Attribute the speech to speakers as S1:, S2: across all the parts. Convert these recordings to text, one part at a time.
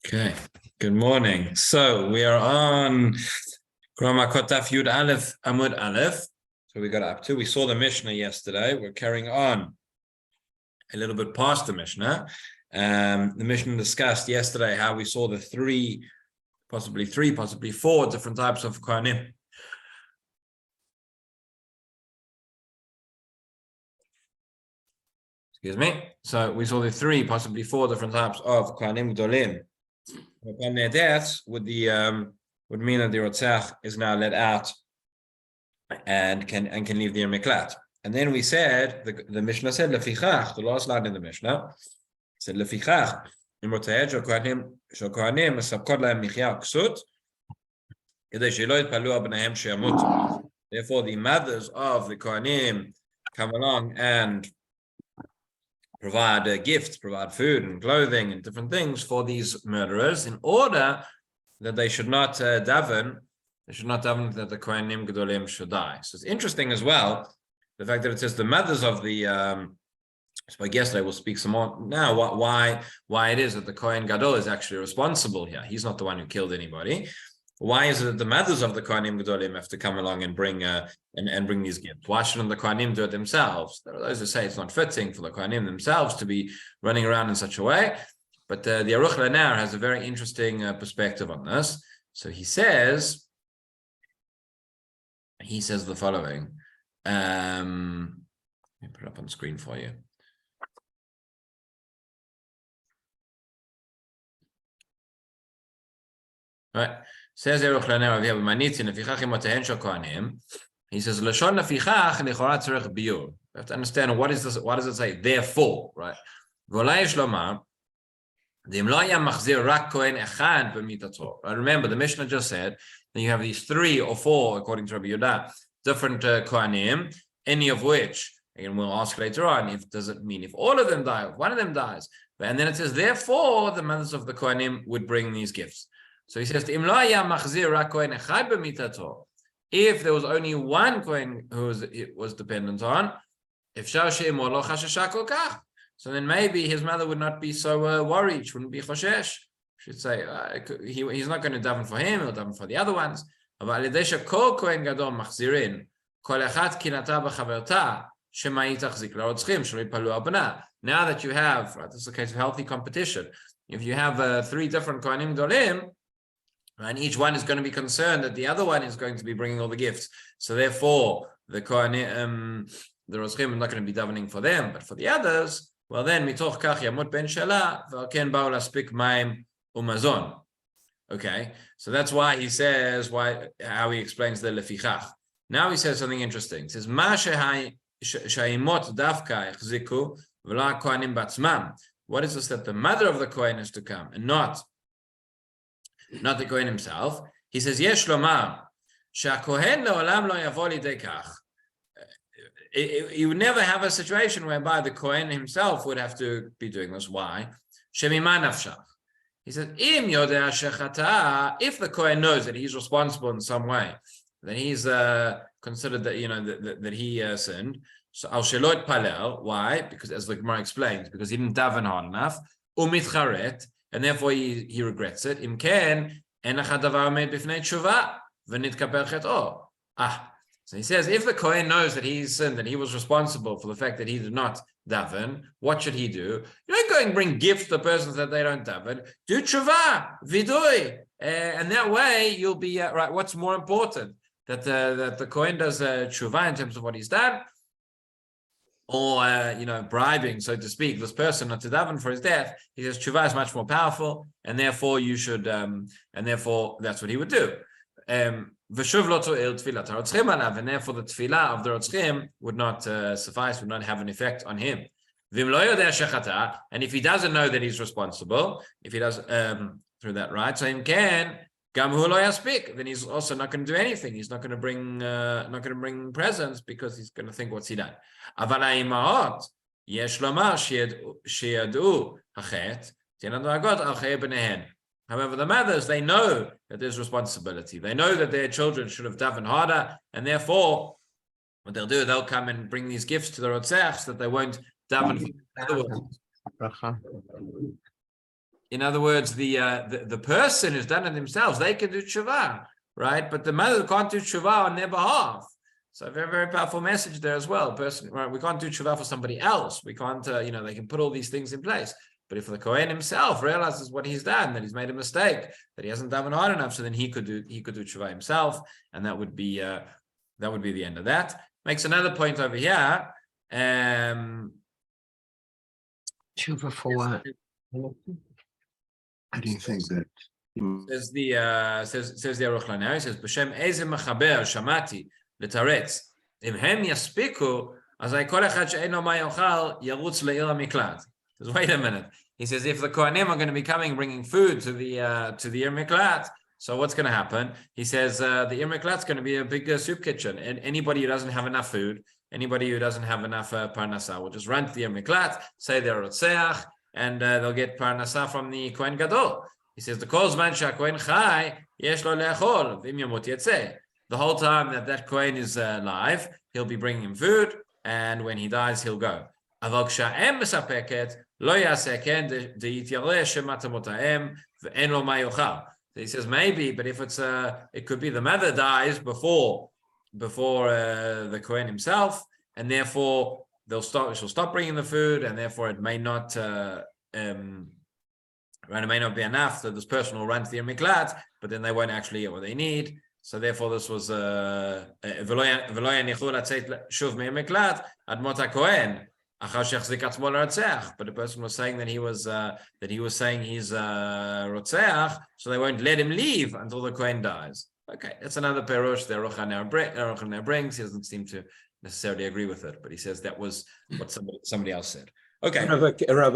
S1: Okay, good morning. So we are on Grammar Kotaf Yud Aleph Amud Aleph. So we got up to, we saw the Mishnah yesterday. We're carrying on a little bit past the Mishnah. The Mishnah discussed yesterday how we saw the three, possibly four different types of Kohanim. Excuse me. So we saw the three, possibly four different types of Kohanim Gdolim. Upon their deaths would mean that the Rotzach is now let out and can leave the Miklat. And then we said the Mishnah said Lefichach, the last line in the Mishnah said Lefichach imrotaed shel kohanim mesapkot lahem michya ksut kedei shelo yitpalu b'neihem sheyamutu. Therefore, the mothers of the Kohanim come along and provide gifts, provide food and clothing and different things for these murderers in order that they should not daven. They should not daven that the Kohanim Gedolim should die. So it's interesting as well, the fact that it says the mothers of the, so I guess I will speak some more now, why it is that the Kohen Gadol is actually responsible here. He's not the one who killed anybody. Why is it that the mothers of the Kohanim Gedolim have to come along and bring bring these gifts? Why shouldn't the Kohanim do it themselves? There are those who say it's not fitting for the Kohanim themselves to be running around in such a way. But the Aruch Lanar has a very interesting perspective on this. So he says the following. Let me put it up on screen for you. All right. Says Aruch Lanar over here, he says, Lashon Nafichach Nechora Tzarech Biur. You have to understand what is this, what does it say? Therefore, right? Remember, the Mishnah just said that you have these three or four, according to Rabbi Yehuda, different Kohanim, any of which, and we'll ask later on, does it mean if all of them die, if one of them dies? And then it says, therefore, the mothers of the Kohanim would bring these gifts. So he says, if there was only one Kohen who it was dependent on, so then maybe his mother would not be so worried. She wouldn't be choshesh. She'd say, he's not going to daven for him, he'll daven for the other ones. Now that you have, right, this is a case of healthy competition. If you have three different Kohanim Gedolim, and each one is going to be concerned that the other one is going to be bringing all the gifts. So therefore, the Kohanim, the Rotzchim are not going to be davening for them, but for the others, well then, mitoch kach yamut ben shala, v'alken ba'u laspik mayim umazon. Okay, so that's why he says, how he explains the lefichach. Now he says something interesting. He says, ma sha'imot davka echziku v'la kohanim batzmam. What is this that the mother of the Kohen is to come, and not the Kohen himself? He says, Yesh lomar, she'akohen le'olam lo yavo lidei kach. You would never have a situation whereby the Kohen himself would have to be doing this. Why? Shemima nafshach. He said, Im yodea shechata, if the Kohen knows that he's responsible in some way, then he's considered that that he sinned. So al shelo itpalel. Why? Because as the Gemara explains, because he didn't daven hard enough. Umitcharet, and therefore he regrets it. Im ken enach hadavar omed b'fnei tshuva v'nitkaper chet'o. So he says, if the Kohen knows that he's sinned, that he was responsible for the fact that he did not daven, what should he do? You don't go and bring gifts to persons that they don't daven. Do tshuva, vidui, and that way you'll be right. What's more important, that the Kohen does tshuva in terms of what he's done, or bribing, so to speak, this person not to daven for his death? He says tshuva is much more powerful, and therefore you should, and therefore that's what he would do. And therefore the tefillah of the Rotzchim would not suffice, would not have an effect on him. And if he doesn't know that he's responsible, if he does through that right, so him can then he's also not going to do anything. He's not going to bring presents, because he's going to think, what's he done? However, the mothers, they know that there's responsibility. They know that their children should have davened harder, and therefore, what they'll do, they'll come and bring these gifts to the Rotzach so that they won't daven for the other ones. In other words, the person who's done it themselves, they can do tshuva, right? But the mother can't do tshuva on their behalf. So a very, very powerful message there as well. Person, right? We can't do tshuva for somebody else. We can't, they can put all these things in place. But if the Kohen himself realizes what he's done, that he's made a mistake, that he hasn't done it hard enough, so then he could do tshuva himself, and that would be the end of that. Makes another point over here.
S2: Tshuva for what?
S3: I do think that
S1: says the Aruch LaNer, he says B'Shem Eze Mechaber Shamati L'Taretz Im Hem Yaspiku Azay Kol Echad She'eino Ma Yochal Yarutz Le'ir HaMiklat. He says, wait a minute. He says if the Kohanim are going to be coming bringing food to the Ir Miklat, so what's going to happen? He says the Ir Miklat's going to be a big soup kitchen, and anybody who doesn't have enough food, anybody who doesn't have enough parnasa will just run to the Ir Miklat, say they're Rotzeach, and they'll get parnasa from the Kohen Gadol. He says the Kol Zman She'Kohen Chai Yesh Lo Le'achol V'im Yamut Yetzeh. The whole time that Kohen is alive, he'll be bringing him food, and when he dies, he'll go. Aval Ksha'em Mesapeket Lo Yaseh Ken De'yityareh Shemat Hamota'em V'en Lo Ma Yochal. He says maybe, but if it's it could be the mother dies before the Kohen himself, and therefore she'll stop bringing the food, and therefore it may not be enough that this person will run to the Miklat, but then they won't actually get what they need. So therefore, this was V'lo yanichu latzeit shuv me'ir Miklat ad mot haKohen achar shechzik atzmo l'rotzeach. But the person was saying that he was saying he's rotzeach, so they won't let him leave until the Kohen dies. Okay, that's another perush that Aruch LaNer brings. He doesn't seem to necessarily agree with it, but he says that was what somebody else said. Okay.
S4: Rabbi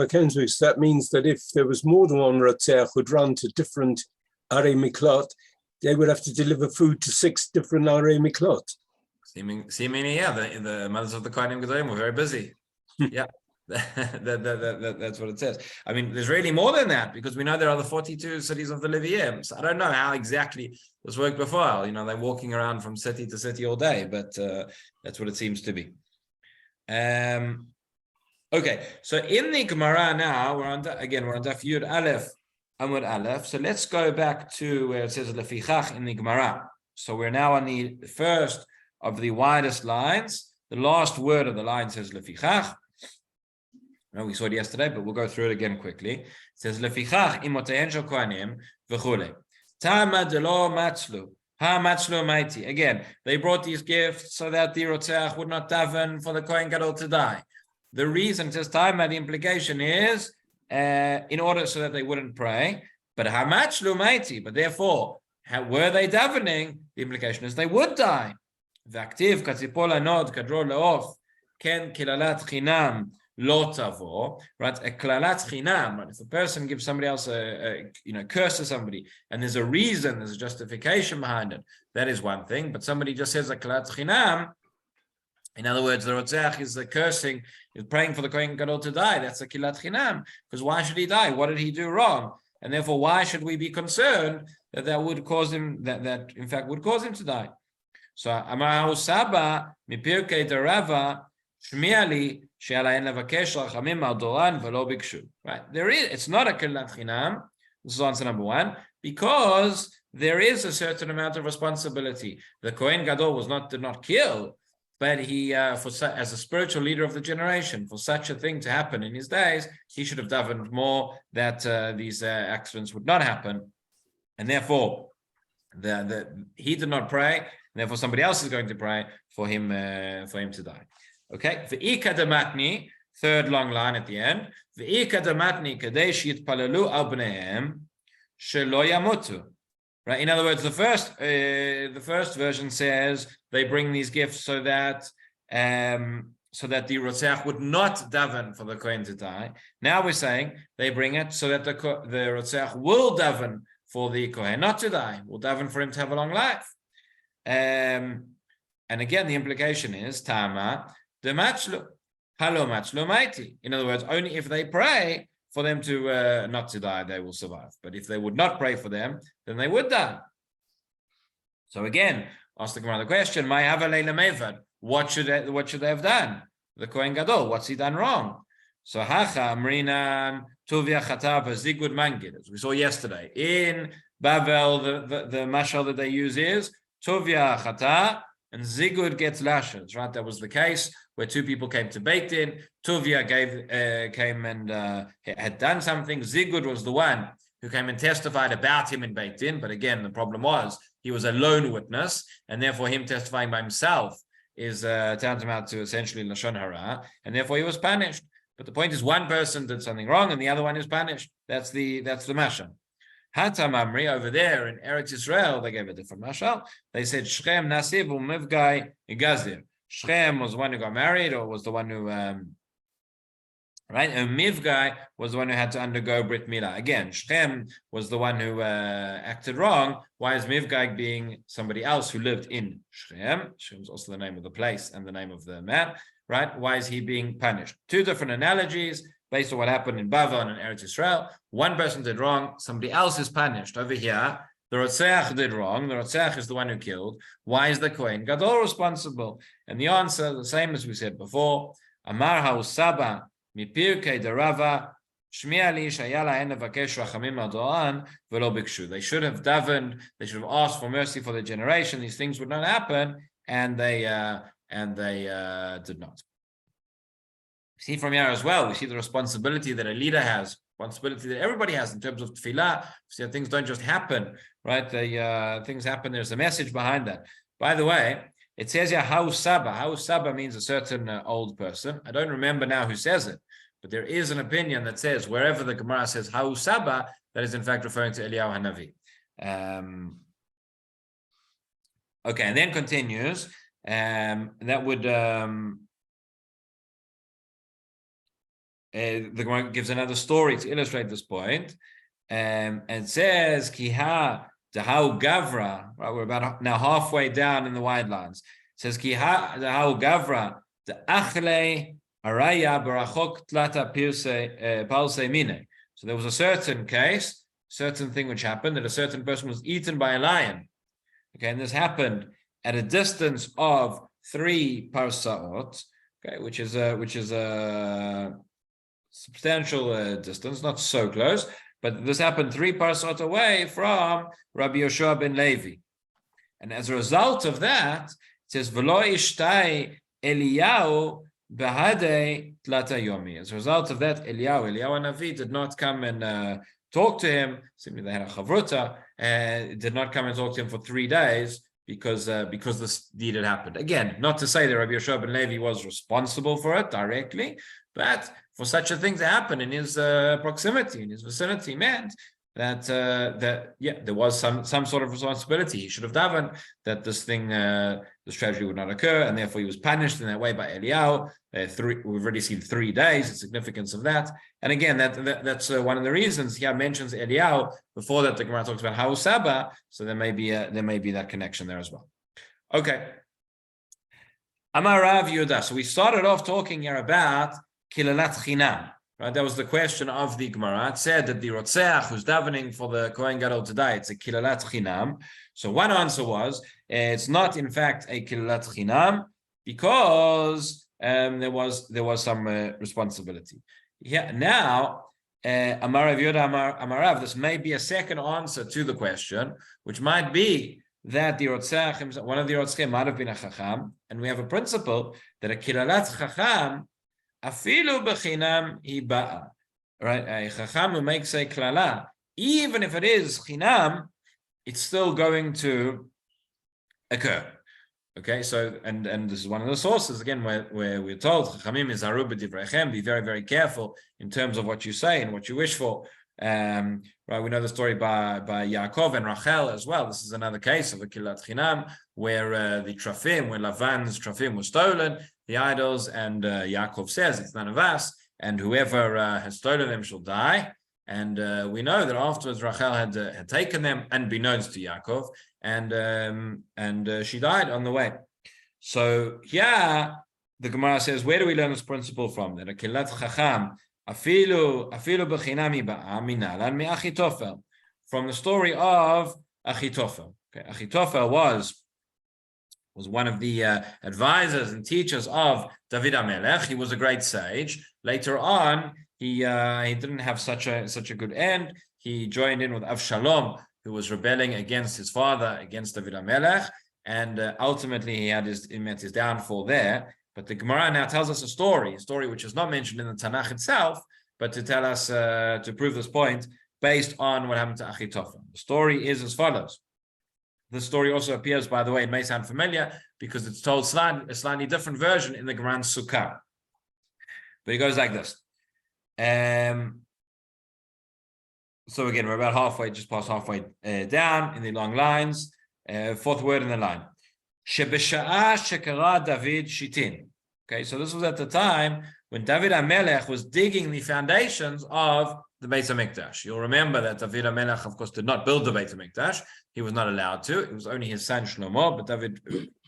S4: Kenigsberg, that means that if there was more than one Rotzeach who'd run to different Arei Miklot, they would have to deliver food to 6 different Arei Miklot.
S1: Seemingly, yeah, the mothers of the Kohanim Gedolim were very busy. Yeah, that's what it says. I mean, there's really more than that, because we know there are the 42 cities of the Leviim. So I don't know how exactly this worked before. They're walking around from city to city all day, but that's what it seems to be. Okay, so in the Gemara now, we're on Daf Yud Aleph, Amud Aleph. So let's go back to where it says Lefichach in the Gemara. So we're now on the first of the widest lines. The last word of the line says Lefichach. No, we saw it yesterday, but we'll go through it again quickly. It says Lefichach imotein shel kohanim v'chule. Tama delo matzlu. Ha matzlu maiti. Again, they brought these gifts so that the Rotzeach would not daven for the Kohen Gadol to die. The reason, it says Tama, the implication is in order so that they wouldn't pray. But ha matzlu maiti. But therefore, were they davening? The implication is they would die. V'aktiv katzipol anod kadro leof ken kilalat chinam. Lotavo, right? A klalat chinam, right? If a person gives somebody else curses somebody, and there's a reason, there's a justification behind it, that is one thing. But somebody just says a klalat chinam, in other words, the Rotzeach is cursing, is praying for the Kohen Gadol to die. That's a kilat chinam. Because why should he die? What did he do wrong? And therefore, why should we be concerned that would cause him, that in fact would cause him to die? So, Amar Saba, Mipirkei Darava, Shmiali, right? There is, it's not a kilat chinam. This is answer number one, because there is a certain amount of responsibility. The Kohen Gadol did not kill, but he, as a spiritual leader of the generation, for such a thing to happen in his days, he should have davened more that these accidents would not happen, and therefore, he did not pray. And therefore, somebody else is going to pray for him to die. Okay, v'ika dematni, third long line at the end. V'ika dematni kadesh yitpalalu al bneihem shelo yamutu. Right. In other words, the first version says they bring these gifts so that the Rotzeach would not daven for the Kohen to die. Now we're saying they bring it so that the Rotzeach will daven for the Kohen not to die. Will daven for him to have a long life. And again, the implication is Tama. The matchlu, halo matchlu mighty. In other words, only if they pray for them to not to die, they will survive. But if they would not pray for them, then they would die. So again, ask the Gemara the question: My avalei mevad. What should they have done? The Kohen Gadol, what's he done wrong? So hacha amrinan Tuvia chata v'zigud mangid, as we saw yesterday. In Bavel, the mashal that they use is Tuvia chata, and Zigud gets lashes, right? That was the case where two people came to Beit Din. Tuvia came and had done something. Zigud was the one who came and testified about him in Beit Din. But again, the problem was he was a lone witness, and therefore him testifying by himself is tantamount to essentially Lashon Hara, and therefore he was punished. But the point is, one person did something wrong, and the other one is punished. That's the mashal. Hatam Amri over there in Eretz Israel, they gave a different mashal. They said Shchem Nasiv u'Mivgai Igazir. Shchem was the one who got married, or was the one who right? And Mivgai was the one who had to undergo Brit Milah. Again, Shchem was the one who acted wrong. Why is Mivgai being somebody else who lived in Shchem? Shchem is also the name of the place and the name of the man, right? Why is he being punished? Two different analogies based on what happened in Bavel and in Eretz Israel. One person did wrong, somebody else is punished. Over here, the Rotzeach did wrong. The Rotzeach is the one who killed. Why is the Kohen Gadol responsible? And the answer, the same as we said before, Amar Hausaba, Mipirkei Derava, Shmiali Shayala En Avakesh Rachamim Adoan Velo Bikshu. They should have davened, they should have asked for mercy for the generation. These things would not happen, and they did not. See from here as well, we see the responsibility that a leader has, responsibility that everybody has in terms of tefillah. See that things don't just happen, right? Things happen, there's a message behind that. By the way, it says here, Hausaba. Hausaba means a certain old person. I don't remember now who says it, but there is an opinion that says, wherever the Gemara says Hausaba, that is in fact referring to Eliyahu Hanavi. Okay, and then continues, that would... the Gemara gives another story to illustrate this point, and says Kiha Dahau Gavra. Right, we're about now halfway down in the wide lines. It says Kiha Dahau Gavra the Achle Araya Barachok Tlata Palse Mine. So there was a certain case, certain thing which happened, that a certain person was eaten by a lion. Okay, and this happened at a distance of 3 parsaot. Okay, which is a substantial distance, not so close, but this happened 3 parsot away from Rabbi Yoshua ben Levi. And as a result of that, it says, V'lo ishtai Eliyahu behadei tlata yomi. As a result of that, Eliyahu Hanavi did not come and talk to him. Simply they had a chavruta, and did not come and talk to him for 3 days because this deed had happened. Again, not to say that Rabbi Yoshua ben Levi was responsible for it directly, but for such a thing to happen in his proximity, in his vicinity, meant that there was some sort of responsibility. He should have davened that this tragedy would not occur, and therefore he was punished in that way by Eliyahu. We've already seen 3 days, the significance of that. And again, that's one of the reasons he mentions Eliyahu. Before that, the Gemara talks about Hausaba, so there may be that connection there as well. Okay. Amar Rav Yehuda. So we started off talking here about Kilalat Chinam, right? That was the question of the Gemara. It said that the Rotzeach who's davening for the Kohen Gadol today, it's a Kilalat Chinam. So one answer was, it's not in fact a Kilalat Chinam because there was some responsibility. Yeah. Now, Amar Rav Yehuda, Amar Rav, this may be a second answer to the question, which might be that the Rotzeach, one of the Rotzeachim might have been a Chacham, and we have a principle that a Kilalat Chacham Afilu b'chinam hiba'a, right? A chacham who makes a klala, even if it is chinam, it's still going to occur. Okay, so and this is one of the sources again where we're told chachamim is haru b'divreichem, be very very careful in terms of what you say and what you wish for. Right, we know the story by Yaakov and Rachel as well. This is another case of a kilat chinam where the trafim, where Lavan's trafim was stolen, the idols, and Yaakov says it's none of us, and whoever has stolen them shall die. And we know that afterwards Rachel had taken them unbeknownst to Yaakov, and she died on the way. So here the Gemara says, where do we learn this principle from? That a kilat chacham afilu b'chinami ba'a minalan mi Achitofel, from the story of Achitofel. Okay, Achitofel was one of the advisors and teachers of David HaMelech. He was a great sage. Later on, he didn't have such a good end. He joined in with Avshalom, who was rebelling against his father, against David HaMelech, and ultimately he met his downfall there. But the Gemara now tells us a story which is not mentioned in the Tanakh itself, but to tell us, to prove this point, based on what happened to Achitophel. The story is as follows. This story also appears, by the way, it may sound familiar because it's told a slightly different version in the Gemara in Sukkah. But it goes like this. So again, we're about halfway, just past halfway down in the long lines. Fourth word in the line. Shebesha'a shekara David shitin. Okay, so this was at the time when David HaMelech was digging the foundations of the Beit HaMikdash. You'll remember that David HaMelech, of course, did not build the Beit HaMikdash. He was not allowed to. It was only his son Shlomo, but David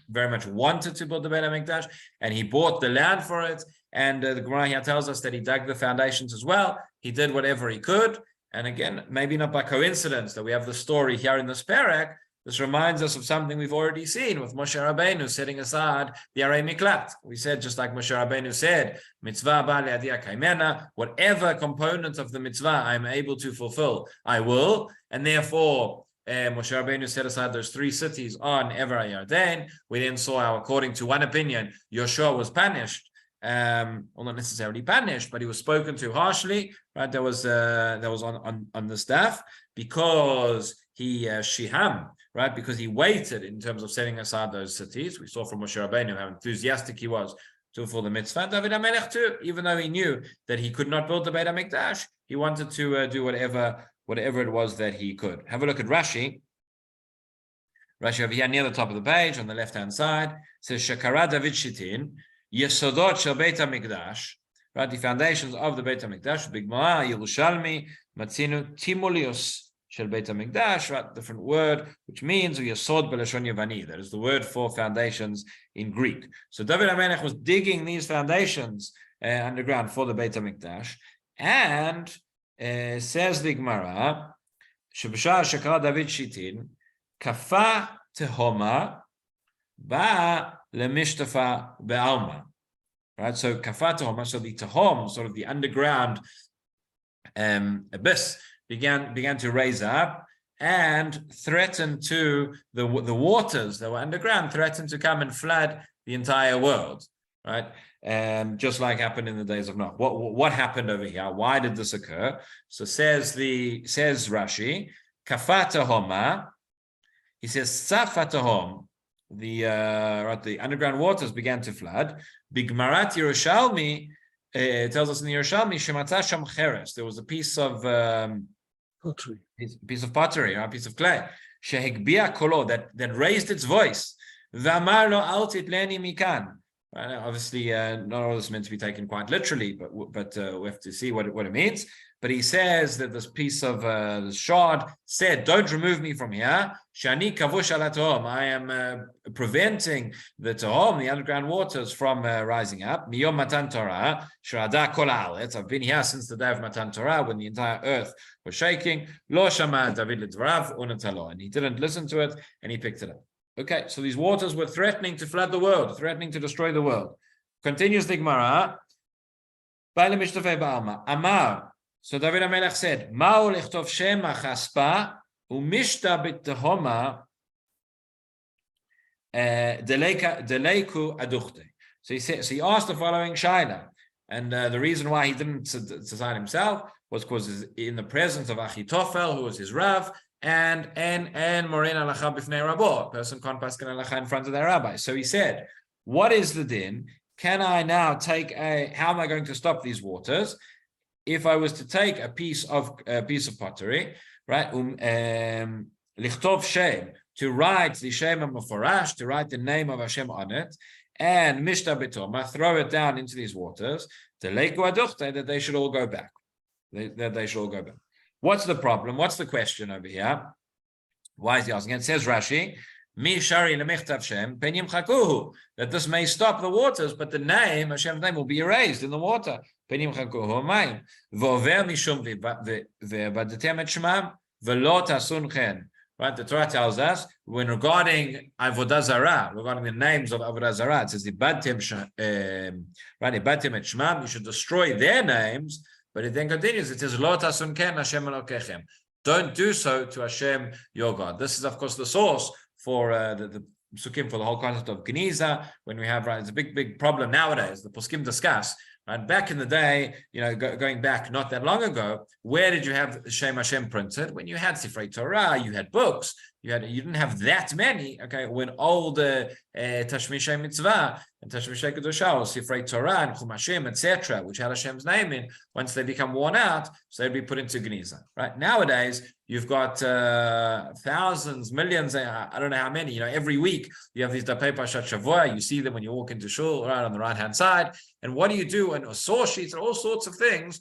S1: very much wanted to build the Beit HaMikdash, and he bought the land for it. And the Gemara here tells us that he dug the foundations as well. He did whatever he could. And again, maybe not by coincidence that we have the story here in this parak. This reminds us of something we've already seen with Moshe Rabbeinu setting aside the Arei Miklat. We said, just like Moshe Rabbeinu said, mitzvah ba le'adia kaimena, whatever component of the mitzvah I'm able to fulfill, I will. And therefore, Moshe Rabbeinu set aside those 3 cities on Ever HaYarden. We then saw how, according to one opinion, Yoshua was punished. Well, not necessarily punished, but he was spoken to harshly. Right, that was on the staff because he shiham, right, because he waited in terms of setting aside those cities. We saw from Moshe Rabbeinu how enthusiastic he was to fulfill the mitzvah. David HaMelech too, even though he knew that he could not build the Beit HaMikdash, he wanted to do whatever it was that he could. Have a look at Rashi. Rashi over here near the top of the page on the left-hand side says Shekara David Shitin Yesodot Shel Beit HaMikdash, right? The foundations of the Beit HaMikdash, Big Ma'ah, Yerushalmi, Matzinu Timulios Shel Beit HaMikdash, right? Different word, which means Yesod B'Lashon Yavani. That is the word for foundations in Greek. So David HaMelech was digging these foundations underground for the Beit HaMikdash, and says the Gemara, Shebeshah Shekara David Shitin, Kafa Tehoma Ba Lemishtafa Be'alma. Right, so Kafa Tehoma, so the Tehom, sort of the underground abyss, began to raise up and threaten to the waters that were underground, threatened to come and flood the entire world. Right, just like happened in the days of Noah. What happened over here? Why did this occur? So says Rashi, Kafa Tehoma. He says Safa Tehom. The underground waters began to flood. Bigmarat Yerushalmi tells us in the Yerushalmi, Shemata Sham Cheres. There was a piece of pottery, a piece of clay. Shehigbia Kolo, that raised its voice. V'amar lo al titleni mikan. Obviously, not all this is meant to be taken quite literally, but we have to see what it means. But he says that this piece of the shard said, "Don't remove me from here. Shani kavush ala tehom. I am preventing the tehom, the underground waters, from rising up. Miyom matan Torah sh'rada kol haaretz. I've been here since the day of Matan Torah, when the entire earth was shaking. Lo shama David l'dvarav unatalo, and he didn't listen to it, and he picked it up. Okay, so these waters were threatening to flood the world, threatening to destroy the world. Continues the Gemara. Amar. So David HaMelech said, Ma'u lichtov shem achaspa umishta b'tehoma deleiku aduchte. So he asked the following shaila, and the reason why he didn't decide himself was because in the presence of Achitophel, who was his Rav, and morin halacha b'fnei rabo, a person can't paskin halacha in front of their rabbi. So he said, what is the din? Can I now how am I going to stop these waters? If I was to take a piece of pottery, right, lichtov shem, to write the shem meforash, to write the name of Hashem on it, and mishta betoma, throw it down into these waters, that they should all go back. That they should all go back. What's the problem? What's the question over here? Why is he asking? It says Rashi, Mi shari lemechtav shem penim chakuhu, that this may stop the waters, but the name, Hashem's name, will be erased in the water. Penim chakuhu mayim v'over mishum v'badetem et shemam v'lo tasun chen. Right, the Torah tells us when regarding avodah zarah, regarding the names of avodah zarah, it says ibadtem et shemam, you should destroy their names, But it then continues. It says, Lo tasun ken Hashem Elokechem. Don't do so to Hashem your God. This is, of course, the source for the Psukim, for the whole concept of Geniza. When we have, it's a big problem nowadays. The Poskim discuss. And back in the day, going back not that long ago, where did you have Shem Hashem printed? When you had Sifrei Torah, you had books, you didn't have that many. Okay, when old Tashmishei Mitzvah and Tashmishei Kedusha, or Sifrei Torah and Chumashim, etc., which had Hashem's name in, once they become worn out, so they'd be put into Geniza. Right nowadays, you've got thousands, millions, I don't know how many. Every week you have these Dapei Pashat Shavua. You see them when you walk into shul, right on the right hand side. And what do you do? And source sheets and all sorts of things.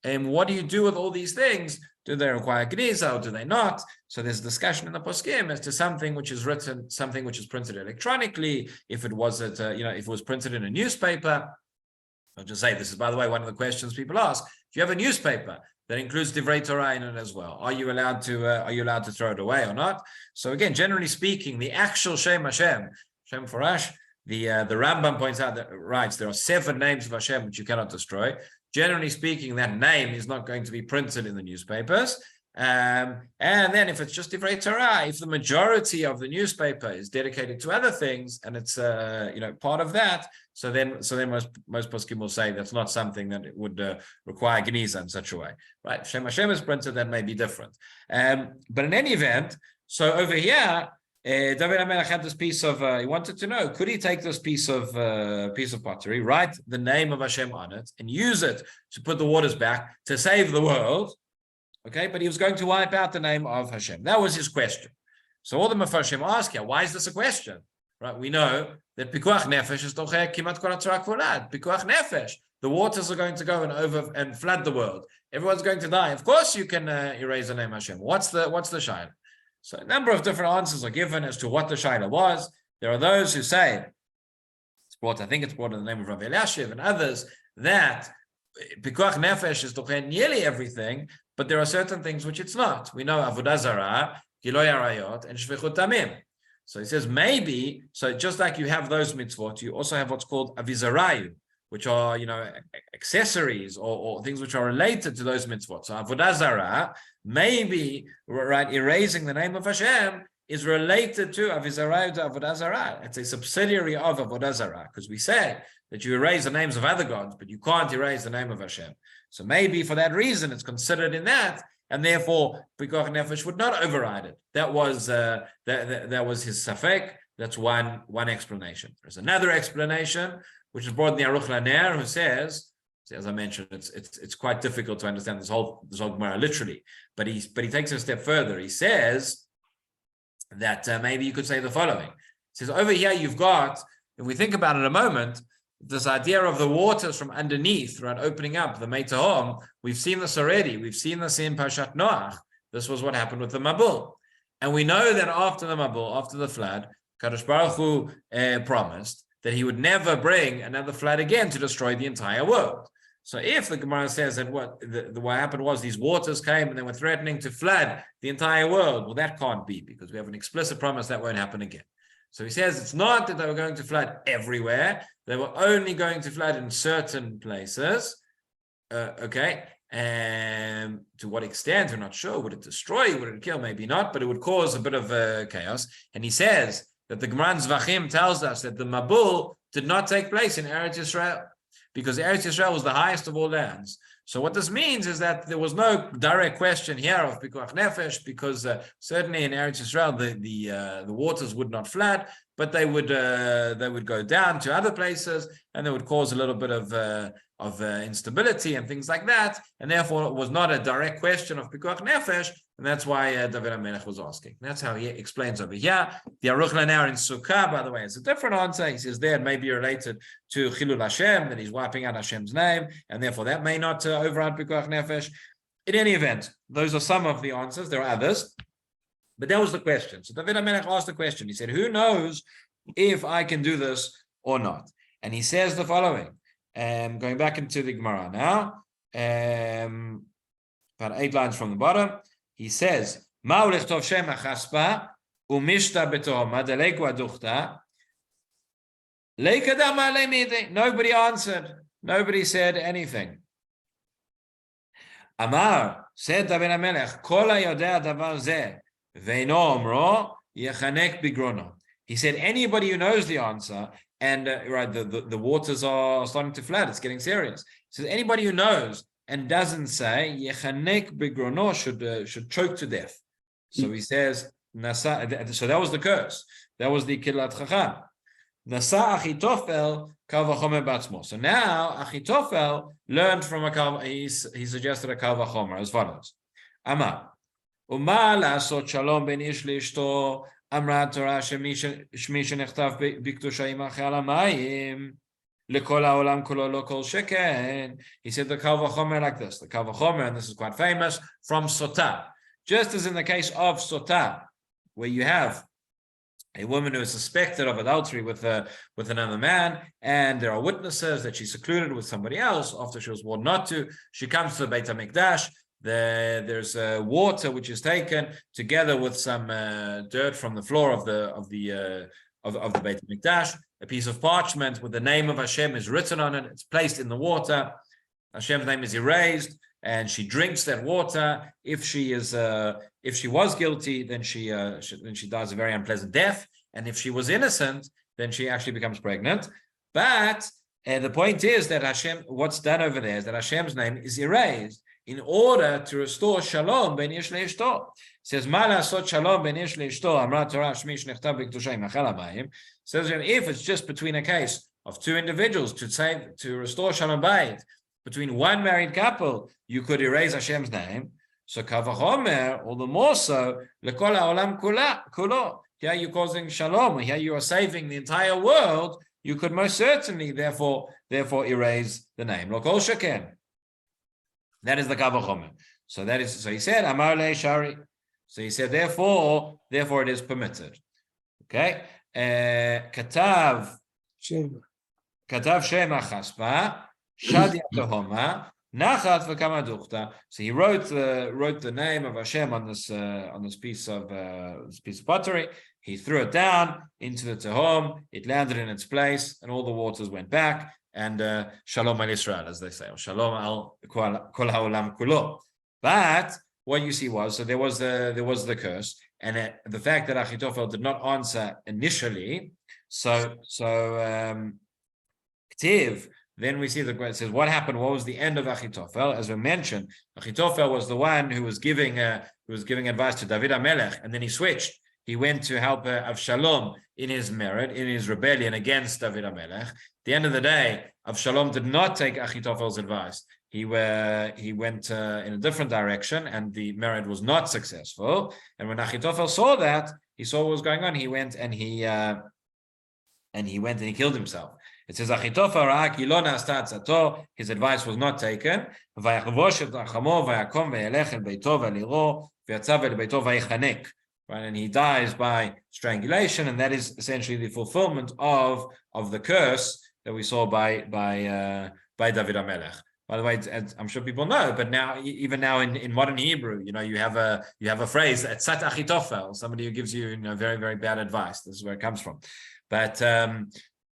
S1: And what do you do with all these things? Do they require Geniza or do they not? So there's discussion in the Poskim as to something which is written, something which is printed electronically. If it was if it was printed in a newspaper, I'll just say this is, by the way, one of the questions people ask. If you have a newspaper that includes Divrei Torah in it as well, are you allowed to throw it away or not? So again, generally speaking, the actual Shem Hashem, Shem Farash, the Rambam points out that writes there are 7 names of Hashem which you cannot destroy. Generally speaking, that name is not going to be printed in the newspapers. And then if it's just Divrei Torah, if the majority of the newspaper is dedicated to other things and it's part of that, so then most poskim will say that's not something that it would require Geniza in such a way, right? Shem Hashem is printed, that may be different. But in any event, so over here, David HaMelech had this piece of, he wanted to know, could he take this piece of pottery, write the name of Hashem on it, and use it to put the waters back to save the world? Okay, but he was going to wipe out the name of Hashem. That was his question. So all the Mefarshim ask here, why is this a question? Right? We know that Pikuach Nefesh is Tocheh Kimat Kol HaTorah Kvolad. Pikuach Nefesh. The waters are going to go and flood the world. Everyone's going to die. Of course you can erase the name Hashem. What's the Shaila? So a number of different answers are given as to what the Shaila was. There are those who say, I think it's brought in the name of Rabbi Eliashiv and others, that Pikuach Nefesh is Tocheh nearly everything, but there are certain things which it's not. We know Avodah Zarah, Giloy Arayot, and Shvichut Damim. So he says maybe, so just like you have those mitzvot, you also have what's called Avizarayu, which are, accessories or things which are related to those mitzvot. So Avodah Zarah, maybe, right, erasing the name of Hashem is related to Avizarayu to Avodah Zarah. It's a subsidiary of Avodah Zarah, because we say that you erase the names of other gods, but you can't erase the name of Hashem. So maybe for that reason it's considered in that, and therefore Pikuach Nefesh would not override it. That was his safek. That's one explanation. There's another explanation which is brought in the Aruch LaNer, who says, as I mentioned, it's quite difficult to understand this whole Gemara literally, but he takes it a step further. He says that maybe you could say the following. He says over here you've got, if we think about it a moment, this idea of the waters from underneath, right, opening up the Mei Tehom, we've seen this already. We've seen this in Parshat Noach. This was what happened with the Mabul. And we know that after the Mabul, after the flood, Kadosh Baruch Hu promised that he would never bring another flood again to destroy the entire world. So if the Gemara says that what happened was these waters came and they were threatening to flood the entire world, well, that can't be, because we have an explicit promise that won't happen again. So he says it's not that they were going to flood everywhere. They were only going to flood in certain places. Okay. And to what extent, we're not sure. Would it destroy? Would it kill? Maybe not, but it would cause a bit of chaos. And he says that the Gemara in Zvachim tells us that the Mabul did not take place in Eretz Yisrael, because Eretz Yisrael was the highest of all lands. So what this means is that there was no direct question here of Pikuach Nefesh, because certainly in Eretz Yisrael the waters would not flood, but they would go down to other places, and they would cause a little bit of instability and things like that, and therefore it was not a direct question of Pikuach Nefesh, and that's why David HaMelech was asking. That's how he explains over here. The Aruch LaNer in Sukkah, by the way, is a different answer. He says there it may be related to Chilul Hashem, that he's wiping out Hashem's name, and therefore that may not override Pikuach Nefesh. In any event, those are some of the answers. There are others, but that was the question. So David HaMelech asked the question. He said, who knows if I can do this or not? And he says the following. Going back into the Gemara now, about 8 lines from the bottom, he says, nobody answered. Nobody said anything. Amar, said David HaMelech, Kol hayodea davar zeh, ve'ino omro, yechanek bigrono. He said, anybody who knows the answer, and the waters are starting to flood, it's getting serious. He says, anybody who knows and doesn't say, yechanek bigrono, should choke to death. So he says, Nasa, so that was the curse. That was the Kilat Chacham. Nasa Achitofel Kal Vachomer Batzmo. So now Achitofel learned from a Kal, he suggested a Kal Vachomer as follows. Amar, Uma la'asot shalom ben ish le'ishto, Amra Torah shemi shenechtav bikdusha imach al hamayim, lekol ha'olam kulo lo kol sheken. He said the Kal Vachomer like this. The Kal Vachomer, and this is quite famous, from Sotah. Just as in the case of Sotah, where you have a woman who is suspected of adultery with another man, and there are witnesses that she's secluded with somebody else after she was warned not to. She comes to the Beit HaMikdash. There's water which is taken together with some dirt from the floor of the Beit HaMikdash. A piece of parchment with the name of Hashem is written on it. It's placed in the water. Hashem's name is erased, and she drinks that water. If she was guilty, then she dies a very unpleasant death. And if she was innocent, then she actually becomes pregnant. But the point is that Hashem, what's done over there is that Hashem's name is erased in order to restore shalom ben ish le'ishto. Says, Ma la'asot shalom ben ish le'ishto, Amra Torah shmi shenechtav b'kedusha imach al hamayim. Says, if it's just between a case of two individuals to restore shalom bayit, between one married couple, you could erase Hashem's name. So Kavachomer, all the more so, lekol ha'olam kulo. Here you're causing shalom. Here you are saving the entire world. You could most certainly, therefore erase the name. Lokol sheken. That is the Kavachomer. So he said, Amar le shari. So he said, therefore it is permitted. Okay. Katav Shema Chaspa. Shadia Tehoma, Nachat v'Kamaduchta. So he wrote the name of Hashem on this piece of pottery. He threw it down into the Tehom. It landed in its place, and all the waters went back. And Shalom al Israel, as they say, or Shalom al Kol Ha'olam Kulo. But what you see was, so there was the curse, and the fact that Achitophel did not answer initially. So Ktiv. Then we see the question says, what happened? What was the end of Achitophel? As we mentioned, Achitophel was the one who was giving advice to David HaMelech, and then he switched. He went to help Avshalom in his rebellion against David HaMelech. At the end of the day, Avshalom did not take Achitophel's advice. He went in a different direction, and the merit was not successful. And when Achitophel saw that, he saw what was going on. He went and he killed himself. It says, his advice was not taken. Right, and he dies by strangulation, and that is essentially the fulfillment of the curse that we saw by David HaMelech. By the way, I'm sure people know, but now, even now in modern Hebrew, you have a phrase, Etzat Achitophel, somebody who gives you, very, very bad advice. This is where it comes from. But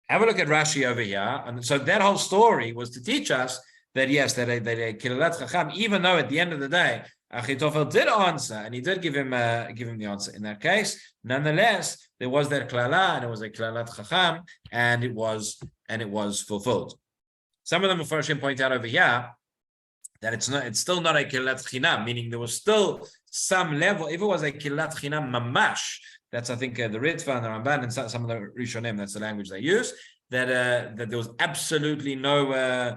S1: have a look at Rashi over here. And so that whole story was to teach us that, yes, that a Kilat Chacham, even though at the end of the day, Achitophel did answer, and he did give him the answer in that case. Nonetheless, there was that Klala, and it was a Kilat Chacham, and it was fulfilled. Some of them Mepharshim point out over here that it's still not a Kilat Chinam, meaning there was still some level. If it was a Kilat Chinam Mamash, that's, I think, the Ritva and the Ramban and some of the Rishonim, that's the language they use, that there was absolutely no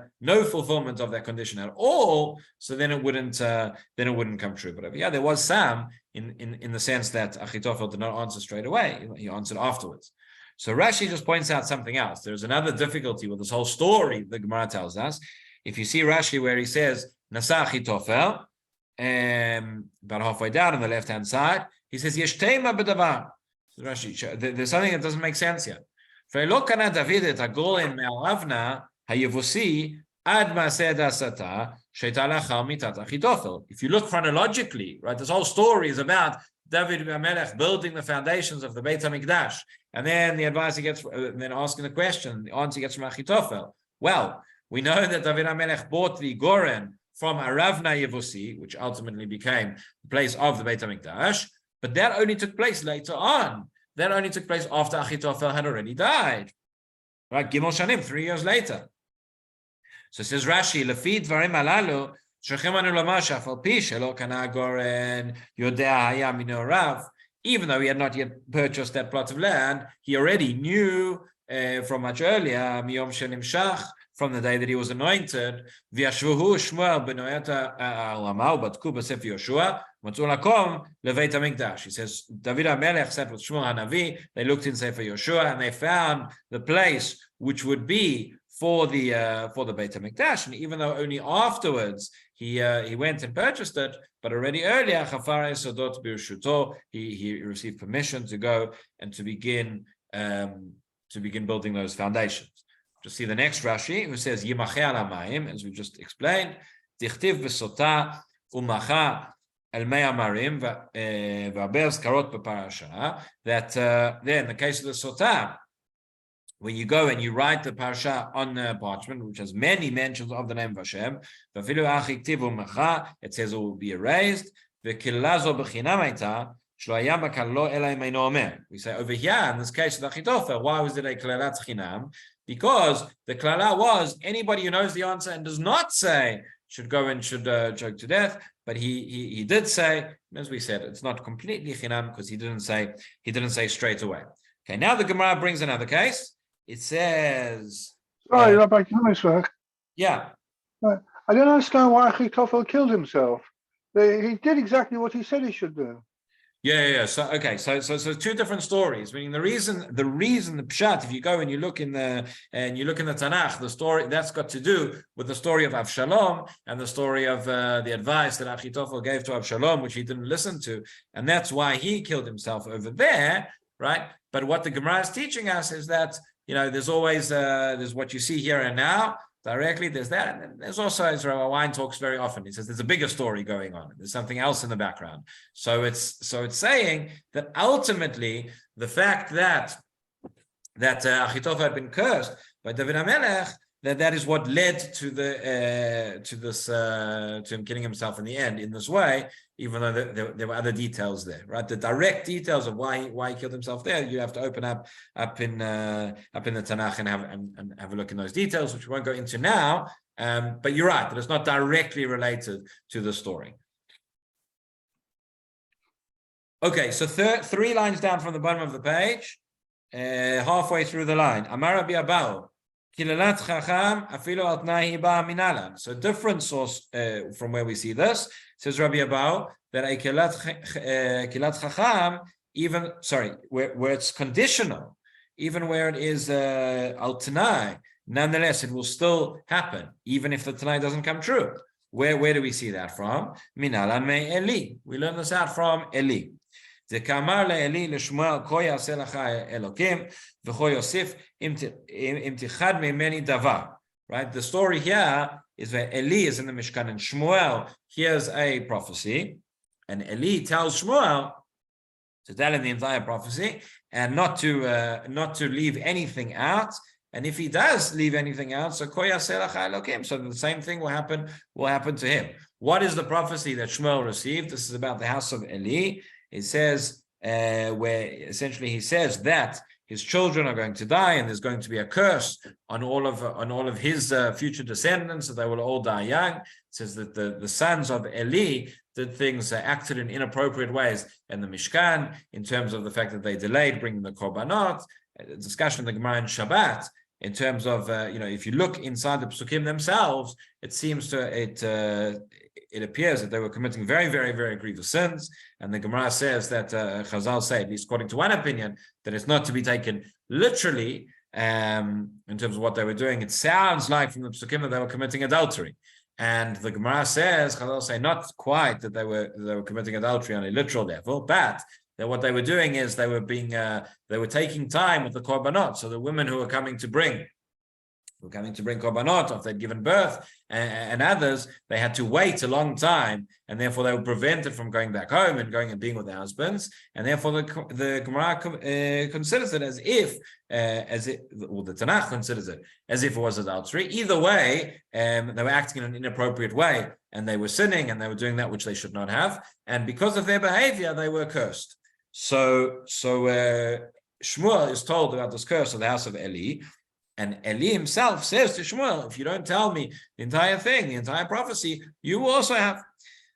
S1: fulfillment of that condition at all. So then it wouldn't come true. But there was some in the sense that Achitophel did not answer straight away; he answered afterwards. So Rashi just points out something else. There's another difficulty with this whole story. The Gemara tells us, if you see Rashi where he says Nasa Achitophel, about halfway down on the left-hand side, he says Yesh Tema b'davar. Rashi, there's something that doesn't make sense here. If you look chronologically, right, this whole story is about David HaMelech building the foundations of the Beit HaMikdash, and then the advice he gets, then asking the question, the answer he gets from Achitophel. Well, we know that David HaMelech bought the Goren from Aravna Yevusi, which ultimately became the place of the Beit HaMikdash, but that only took place later on. That only took place after Achitophel had already died. Right, Gimel Shanim, 3 years later. So says Rashi, Lefid Varim Alalu, Shechemanu Lomar Shafal Pi Shelo Kana Goren Yodea Haya Mino Rav. Even though he had not yet purchased that plot of land, he already knew from much earlier, Miyom Shenim Shach, from the day that he was anointed, V'yashvuhu Shmuel b'noyata Alamau Batku b'Sefer Yoshua Matzu Lakom Leveit HaMikdash. He says David HaMelech sat with Shmuel HaNavi. They looked in Sefer Yoshua and they found the place which would be for the Beit HaMikdash. And even though only afterwards he went and purchased it, but already earlier Chafar Esodot B'Rishuto, he received permission to go and to begin building those foundations. Just see the next Rashi, who says Yimacheh al hamayim, as we just explained, Tichtiv v'sota umacha el mei amarim v'aber zkarot b'parasha. That there, in the case of the sota, when you go and you write the parasha on the parchment, which has many mentions of the name of Hashem, v'afilu achi ktiv umacha, it says it will be erased. V'kilazo b'chinam aita. We say over here, in this case of Achitophel, why was it a klalat chinam? Because the klala was anybody who knows the answer and does not say should go and should choke to death. But he did say, as we said, it's not completely chinam because he didn't say straight away. Okay, now the Gemara brings another case. It says,
S3: sorry, Rabbi Kenigsberg.
S1: Yeah.
S3: I don't understand why Achitophel killed himself. He did exactly what he said he should do.
S1: Yeah. So two different stories. Meaning the reason the pshat, if you go and you look in the Tanakh, the story that's got to do with the story of Avshalom and the story of the advice that Achitophel gave to Avshalom, which he didn't listen to, and that's why he killed himself over there, right? But what the Gemara is teaching us is that there's always there's what you see here and now. Directly, there's that, and then there's also, as Rabbi Wein talks very often, he says there's a bigger story going on. There's something else in the background. So it's saying that ultimately the fact that Achitophel had been cursed by David HaMelech, that is what led to him killing himself in the end in this way, even though there were other details there, right? The direct details of why he killed himself there, you have to open up in the Tanakh and have a look in those details, which we won't go into now. But you're right that it's not directly related to the story. Okay, so 3 lines down from the bottom of the page, halfway through the line, Amar Rabbi Abau. So different source from where we see this, says Rabbi Abau, that a kilat chacham, where it's conditional, even where it is al tanai, nonetheless it will still happen, even if the tanai doesn't come true. Where do we see that from? Minalan me Eli. We learn this out from Eli. The kamar le'eli l'shmuel ko yaseh lacha elokim v'cho yosif imtichad me'meni davar. Right? The story here is where Eli is in the Mishkan and Shmuel hears a prophecy, and Eli tells Shmuel to tell him the entire prophecy and not to leave anything out. And if he does leave anything out, so ko yaseh lacha elokim. So the same thing will happen to him. What is the prophecy that Shmuel received? This is about the house of Eli. It says where essentially he says that his children are going to die, and there's going to be a curse on all of his future descendants, that they will all die young. It says that the sons of Eli did things, acted in inappropriate ways in the Mishkan, in terms of the fact that they delayed bringing the korbanot. A discussion in the Gemara in Shabbat, in terms of if you look inside the Psukim themselves, it seems it appears that they were committing very, very, very grievous sins. And the Gemara says that Chazal say, at least according to one opinion, that it's not to be taken literally in terms of what they were doing. It sounds like from the Psukim that they were committing adultery. And the Gemara says, Chazal say, not quite that they were committing adultery on a literal level, but that what they were doing is they were taking time with the korbanot. So the women who were coming to bring were coming to bring korbanot, or if they'd given birth, and others, they had to wait a long time, and therefore they were prevented from going back home and going and being with their husbands. And therefore the Gemara considers it as if, or the Tanakh considers it as if it was adultery. Either way, they were acting in an inappropriate way, and they were sinning, and they were doing that which they should not have. And because of their behavior, they were cursed. So Shmuel is told about this curse of the house of Eli. And Eli himself says to Shmuel, if you don't tell me the entire thing, the entire prophecy, you will also have.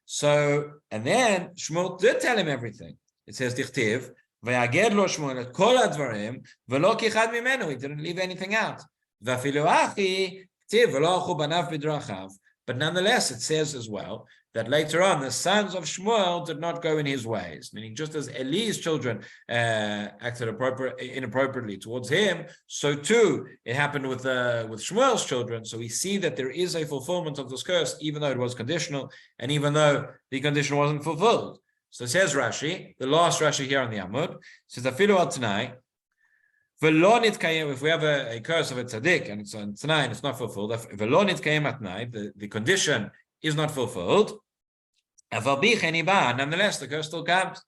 S1: So, and then Shmuel did tell him everything. It says, Dichtiv, Vayaged lo Shmuel et kol advarim, velo kichad mimenu. He didn't leave anything out. Vafilu achi, ktiv, velo achu banav bidrachav. But nonetheless, it says as well that later on the sons of Shmuel did not go in his ways, meaning just as Eli's children acted inappropriately towards him, so too it happened with Shmuel's children. So we see that there is a fulfillment of this curse, even though it was conditional, and even though the condition wasn't fulfilled. So it says Rashi, the last Rashi here on the Amud, says Afilu al Tanai. If we have a curse of a tzaddik and it's on Tanai and it's not fulfilled, the condition is not fulfilled. Nonetheless, the curse still comes.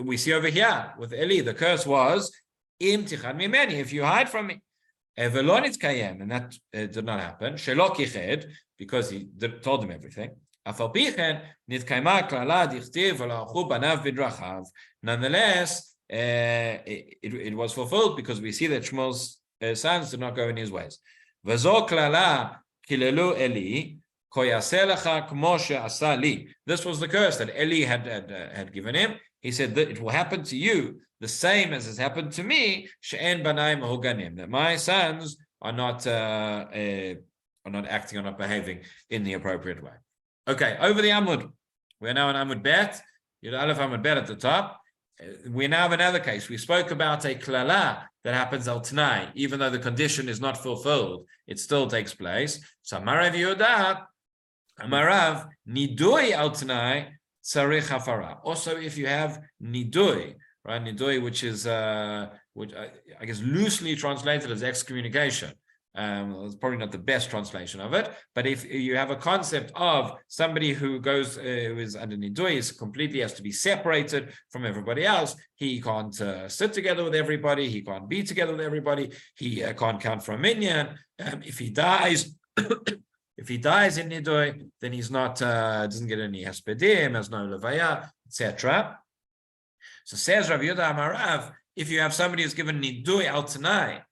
S1: We see over here with Eli, the curse was if you hide from me. And that did not happen. Because he told him everything. Nonetheless, it was fulfilled because we see that Shmuel's sons did not go in his ways. This was the curse that Eli had given him. He said that it will happen to you the same as has happened to me, that my sons are not acting, are not behaving in the appropriate way. Okay, over the Amud. We're now on Amud Bet. Yud Aleph Amud Bet at the top. We now have another case. We spoke about a klala that happens al Tanai, even though the condition is not fulfilled, it still takes place. So Amarav Yehuda, Amarav Nidui al Tanai Tzarich Hafara. Also, if you have Nidui, right? Nidui, which is which I guess loosely translated as excommunication. It's probably not the best translation of it, but if you have a concept of somebody who goes, who is under nidui, is completely has to be separated from everybody else. He can't sit together with everybody. He can't be together with everybody. He can't count for a minyan. If he dies, if he dies in nidui, then he's not doesn't get any hespedim, has no levaya, etc. So says Rabbi Yehuda Amarav, if you have somebody who's given nidui al tanai,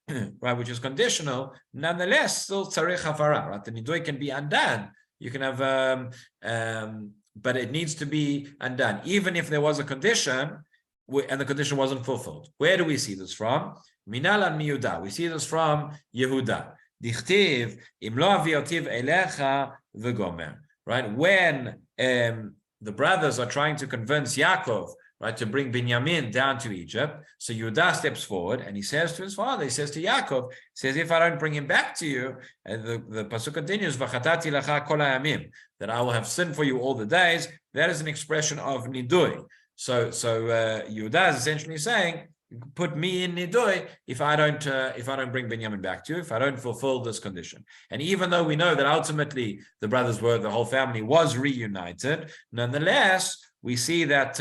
S1: right, which is conditional, nonetheless still tzarich hafara, right? The nidui can be undone. You can have, but it needs to be undone, even if there was a condition and the condition wasn't fulfilled. Where do we see this from? Minal and miyuda. We see this from Yehuda. Dichtiv im lo aviotiv elecha v'gomer. Right, when the brothers are trying to convince Yaakov, right, to bring Binyamin down to Egypt. So Yehuda steps forward and he says to his father, he says to Yaakov, he says, if I don't bring him back to you, and the pasuk continues, V'chatati lacha kol hayamim, that I will have sinned for you all the days. That is an expression of nidui. So Yehuda is essentially saying, put me in nidui if I don't bring Binyamin back to you, if I don't fulfill this condition. And even though we know that ultimately the whole family was reunited, nonetheless, we see that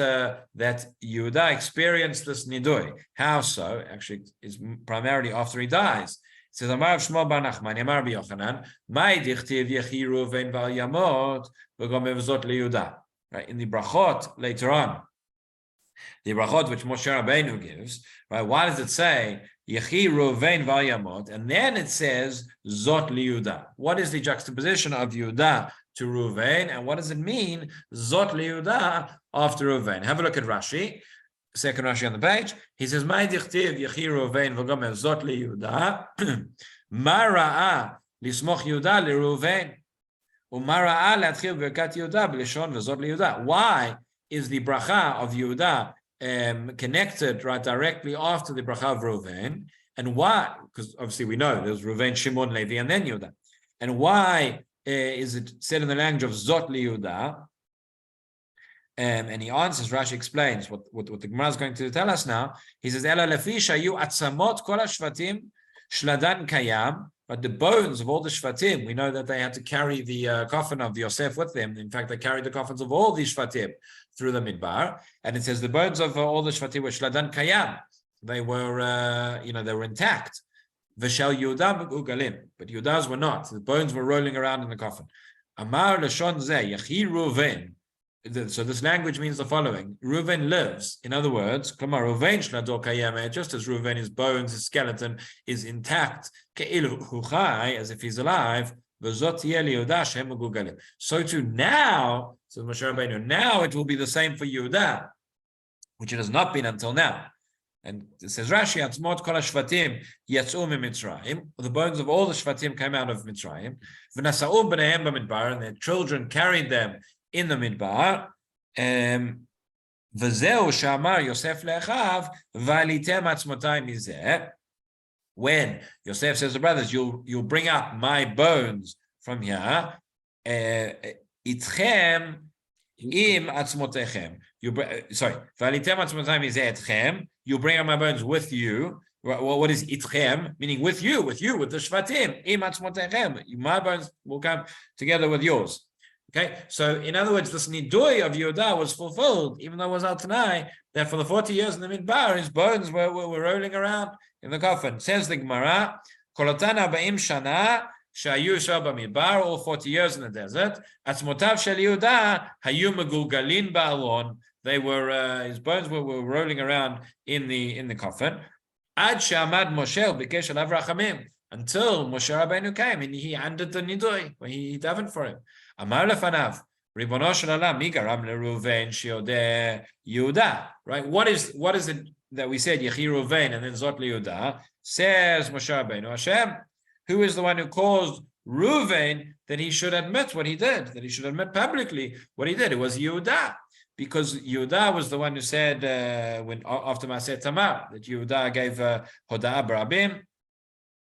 S1: Yehuda experienced this nidui. How so? Actually, it's primarily after he dies. It says, Amar Shmuel bar Nachman, Amar Rabbi Yochanan, Mai dichtiv yechi Ruven val Yamot v'gom evzot leYehuda. Right, in the brachot later on, the brachot which Moshe Rabbeinu gives, right? Why does it say yechi Ruven val Yamot, and then it says zot leYehuda? What is the juxtaposition of Yehuda to Ruvain, and what does it mean, Zot Yehuda after Ruvain? Have a look at Rashi, second Rashi on the page. He says, "My dichtiv yechi Ruvain v'gomer Zot Yehuda, ma ra'a lismoch Yehuda leRuvain, u'ma ra'a להתחיל ברכת יהודה בלשון וזאת ליהודה." Why is the bracha of Yehuda connected right directly after the bracha of Ruvain? And why? Because obviously we know there's Ruvain, Shimon, Levi, and then Yehuda. And why is it said in the language of Zot Yehuda? And he answers, Rashi explains what the Gemara is going to tell us now. He says, Ela lefi shayu atzamot kol hashvatim shladan kayam. But the bones of all the shvatim, we know that they had to carry the coffin of Yosef with them. In fact, they carried the coffins of all these shvatim through the midbar. And it says the bones of all the shvatim were shladan kayam. They were, they were intact. V'shel Yehuda ugalim, but Yehuda's were not. The bones were rolling around in the coffin. Amar lashon zeh yachi Ruven. So this language means the following: Reuven lives. In other words, just as Reuven, his bones, his skeleton is intact, as if he's alive. So too now, so Moshe Rabbeinu, now it will be the same for Yehuda, which it has not been until now. And it says Rashi, Atzmot kol hashvatim yatzu miMitzrayim. The bones of all the shvatim came out of Mitzrayim. V'nasa'u b'neihem b'midbar, and their children carried them in the midbar. V'zeu shamar Yosef le'achav v'alitem atzmotai mizeh. When Yosef says to the brothers, you'll bring up my bones from here. Itchem im atzmotechem. V'alitem atzmotai mizeh etchem. You bring up my bones with you. Well, what is itchem? Meaning with you, with the shvatim. Im atzmotechem. My bones will come together with yours. Okay, so in other words, this nidui of Yehuda was fulfilled, even though it was al Tanai, that for the 40 years in the midbar, his bones were rolling around in the coffin. Says the Gemara, Kolotana ba'im shana shayu b'midbar, all 40 years in the desert. Atzmotav shel Yehuda hayu megulgalin ba'alon. They were his bones were rolling around in the coffin. Ad shamad Moshe b'kesh alav rachamim, until Moshe Rabbeinu came and he ended the nidui, when he davened for him. Amar lefanav, Ribono shel Olam, mi garam leReuven shiodeh Yehuda. Right? What is it that we said Yechi Reuven and then Zot Yehuda? Says Moshe Rabbeinu, Hashem, who is the one who caused Reuven that he should admit what he did, that he should admit publicly what he did? It was Yehuda, because Yehuda was the one who said when after Maseh Tamar that Yehuda gave Hoda'ah Barabim.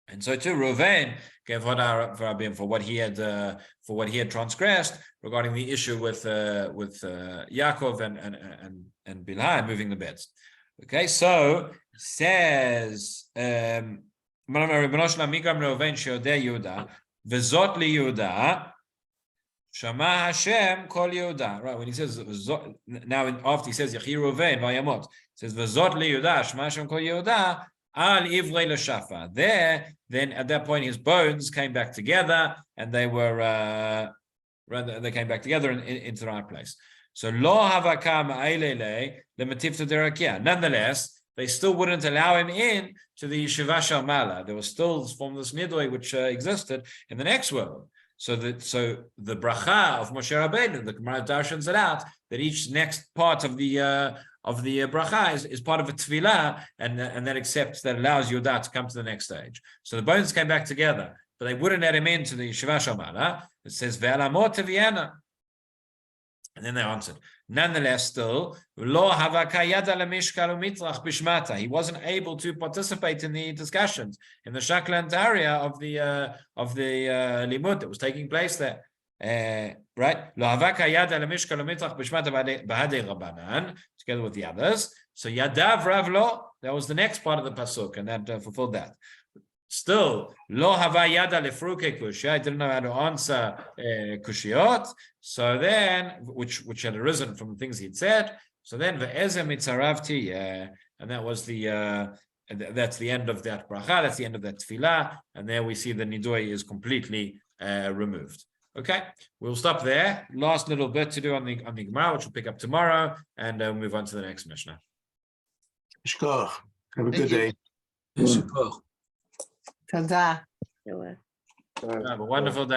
S1: And so too, Reuven gave Hoda'ah Barabim for what he had transgressed regarding the issue with Yaakov and Bilhah moving the beds. Okay, so says Vezot li Yehuda Shama Hashem Kol Yehuda. Right, when he says now after he says Yechi Reuven Vayamot, says Vezot li Yehuda Shama Hashem Kol Yehuda. Al Ivrei L'Shafa. There, then at that point, his bones came back together, and they came back together into the right place. So Lo Havakam Ailele Lematifta Derakia. Nonetheless, they still wouldn't allow him in to the Yeshiva Shel Mala. There was still from this nidui which existed in the next world. So the bracha of Moshe Rabbeinu, the Gemara darshans it out that each next part of the bracha is part of a tefillah, and that accepts, that allows Yehuda to come to the next stage. So the bones came back together, but they wouldn't let him into the Yeshiva Shel Mala. It says ve'alamot teviena, and then they answered. Nonetheless, still lo havakayada lemishkal umitrach bishmata. He wasn't able to participate in the discussions in the shaklant area of the limud that was taking place there. Right? Lo havakayada lemishkal umitrach bishmata bahadei rabbanan, together with the others. So yadav rav lo. That was the next part of the pasuk, and that fulfilled that. Still, lo hava yada lefruke kushia. I didn't know how to answer kushiot. So then, which had arisen from the things he'd said. So then, ve'ezeh mitzaravti, and that was that's the end of that bracha. That's the end of that tefillah, and there we see the nidui is completely removed. Okay, we'll stop there. Last little bit to do on the Gemara, which we'll pick up tomorrow, and move on to the next Mishnah.
S3: Shkoch. Have a good day.
S2: Tada.
S1: Have a wonderful day.